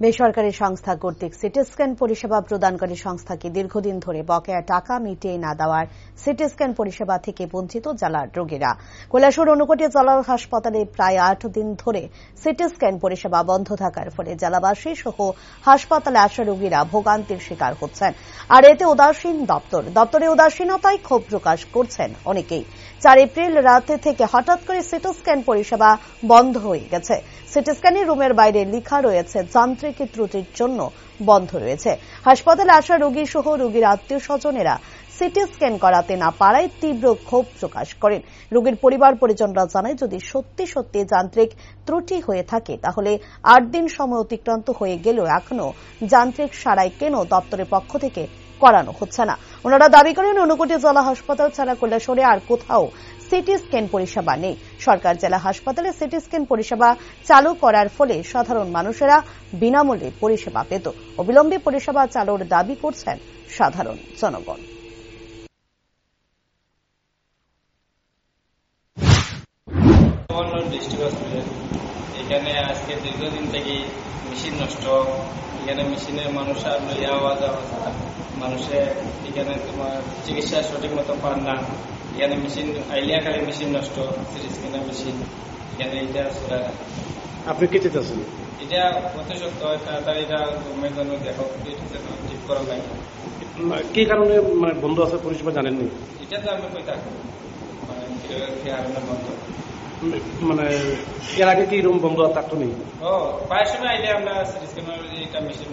বেসরকারি সংস্থা কর্তৃক সিটি স্ক্যান পরিষেবা প্রদানকারী সংস্থাকে দীর্ঘদিন ধরে বকেয়া টাকা মিটিয়ে না দেওয়ার সিটি স্ক্যান পরিষেবা থেকে বঞ্চিত জেলার রোগীরা। কৈলাসহর ঊনকোটি জেলা হাসপাতালে প্রায় 8 দিন ধরে সিটি স্ক্যান পরিষেবা বন্ধ থাকার ফলে জেলাবাসী সহ হাসপাতালে আসা রোগীরা ভোগান্তির শিকার হচ্ছেন। আর এতে উদাসীন দপ্তরে উদাসীনতায় ক্ষোভ প্রকাশ করছেন অনেকেই। 4 এপ্রিল রাতে থেকে হঠাৎ করে সিটি স্ক্যান পরিষেবা বন্ধ হয়ে গেছে। সিটি স্ক্যানের রুমের বাইরে লেখা রয়েছে যান্ত্রিক ত্রুটির জন্য বন্ধ রয়েছে। হাসপাতালে আসা রোগী সহ রোগীর আত্মীয় স্বজনেরা সিটি স্ক্যান করাতে না পারায় তীব্র ক্ষোভ প্রকাশ করেন। রোগীর পরিবার পরিজনরা জানায়, যদি সত্যি সত্যি যান্ত্রিক ত্রুটি হয়ে থাকে তাহলে 8 দিন সময় অতিক্রান্ত হয়ে গেলেও এখনো যান্ত্রিক সারাই কেন দপ্তরের পক্ষ থেকে করানো হচ্ছে না। ওনারা দাবি করেন, ঊনকোটি জেলা হাসপাতাল ছাড়া কৈলাসহরে আর কোথাও সিটি স্ক্যান পরিষেবা নেই। সরকার জেলা হাসপাতালে সিটি স্ক্যান পরিষেবা চালু করার ফলে সাধারণ মানুষেরা বিনামূল্যে পরিষেবা পেত। অবিলম্বে পরিষেবা চালুর দাবি করছেন সাধারণ জনগণ। এখানে আজকে দীর্ঘদিন থেকে মেশিন নষ্ট, এখানে মেশিনের মানুষ আর যাওয়া মানুষে এখানে তোমার চিকিৎসা সঠিক মতো পান না। এখানে মেশিন আইলিয়া খালি মেশিন নষ্ট, সিটি স্ক্যানের মেশিন এখানে এটা আপনি কি চাইতেছেন? এটা অতি সত্য তাড়াতাড়ি এটা গভর্নমেন্ট জন্য দেখো ঠিক করা লাগে। কি কারণে বন্ধ আছে পরিষেবা জানেননি? এটা তো আমি কই থাকবো বন্ধ, এর আগে কি রুম বন্ধ থাকতো নেই? প্রায় সময় আইলে আমরা সিটি স্ক্যানের এটা মেশিন